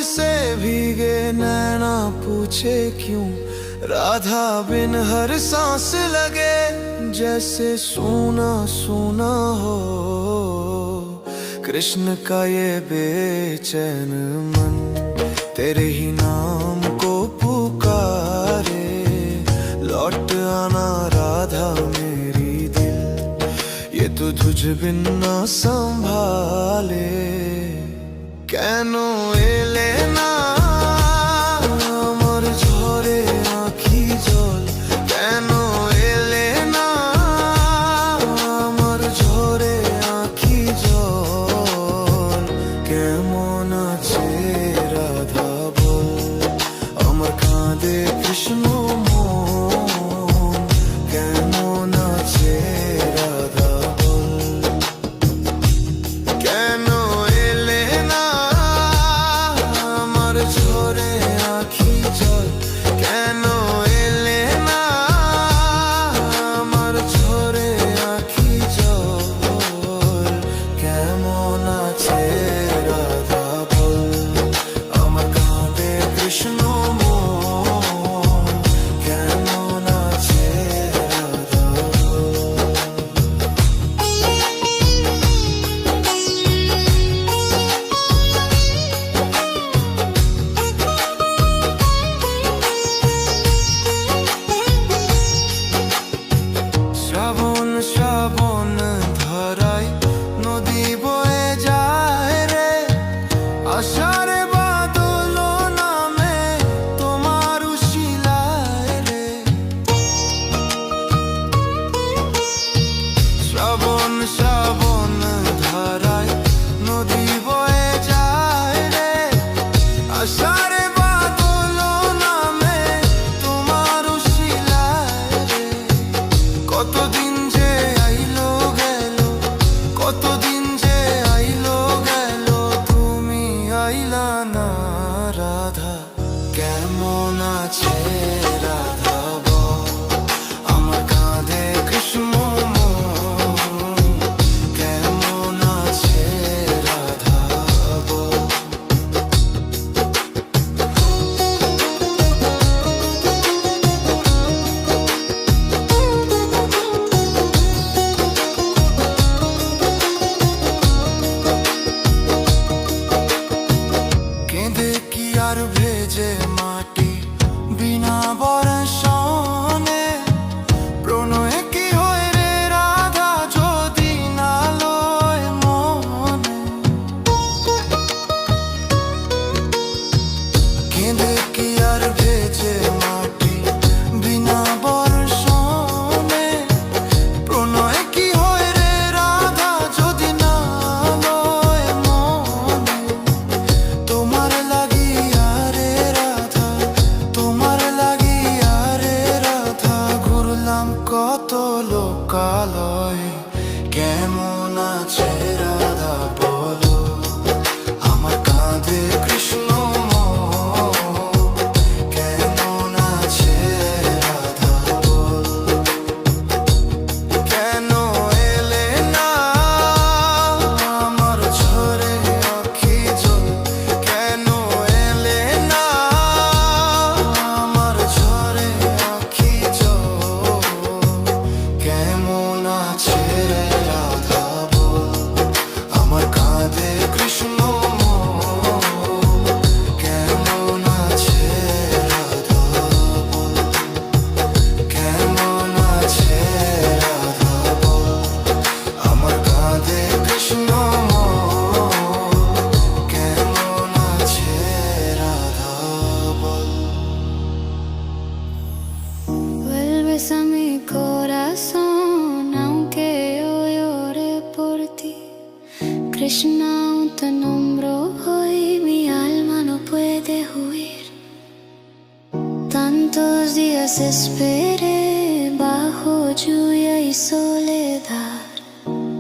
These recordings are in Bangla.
से भीगे नैना पूछे क्यों, राधा बिन हर सांस लगे जैसे सूना सूना हो। कृष्ण का ये बेचैन मन तेरे ही नाम को पुकारे। लौट आना राधा मेरी दिल, ये तो तुझ बिन ना संभाले। কেন এলে না আমার ঝরে আঁখি জল, কেন এলে না আমার ঝরে আঁখি জল। কেমন আছে রাধা বল, আমার কাঁদে কৃষ্ণ মন। কেমন আছে রাধা বল, কেন এলে না আমার ঝরে আঁখি জল, কেন এলে না আমার ঝরে আঁখি জল। কেমন আছে রাধা বল, আমার কাঁদে কৃষ্ণ মন। কেমন আছে রাধা বল। শ্রাবণ শ্রাবণ ধারায় নদী বয়ে যায় রে, আষাঢ়ে বাদল নামে তোমার উশিলায় রে। শ্রাবণ শ্রাবণ ধারায় নদী বয়ে যায় রে, আষাঢ়ে বাদল নামে তোমার উশিলায় রে। কতদিন যে আইলো গেল, কতদিন যে আইলো গেল, তুমি আইলা না রাধা। কেমন আছে রাধা বল, আমার কাঁধে কৃষ্ণ মন। কেমন আছে রাধা বল। কেঁদে কি আর ভেজে মাটি বিনা বর্ষণে, প্রণয়ে কি হয় রে রাধা যদি না লয় মনে। কেঁদে কি আর ভেজে মাটি বিনা বর্ষণে, প্রণয়ে কি হয় রে রাধা যদি না লয় মনে। তোমার লাগিয়া রে রাধা, তোমার লাগিয়া রে রাধা, ঘুরলাম কত লোকালয়। কেমন আছে রাধা বলো, আমার কাঁধে কৃষ্ণ মন। কেমন আছে রাধা বল, কেন এলে না আমার ঝরে আঁখি জল, কেন এলে না আমার ঝরে আঁখি জল। কেমন আছে রাধা বল, আমার কাঁধে কৃষ্ণ মন। কেমন আছে রাধা বল, কেমন আছে রাধা বল, আমার কাঁধে কৃষ্ণ মন। কেমন আছে রাধা বল। Vuelves a mi corazón, aunque yo llore por ti. Krishna, aún te nombro hoy, mi alma no puede huir. Tantos días esperé bajo lluvia y soledad.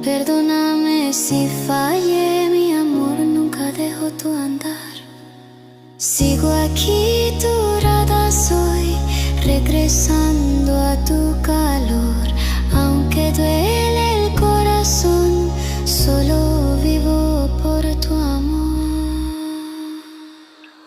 Perdóname si fallé, mi amor nunca dejó tu andar. Sigo aquí, tu Radha soy, regresando a tu casa.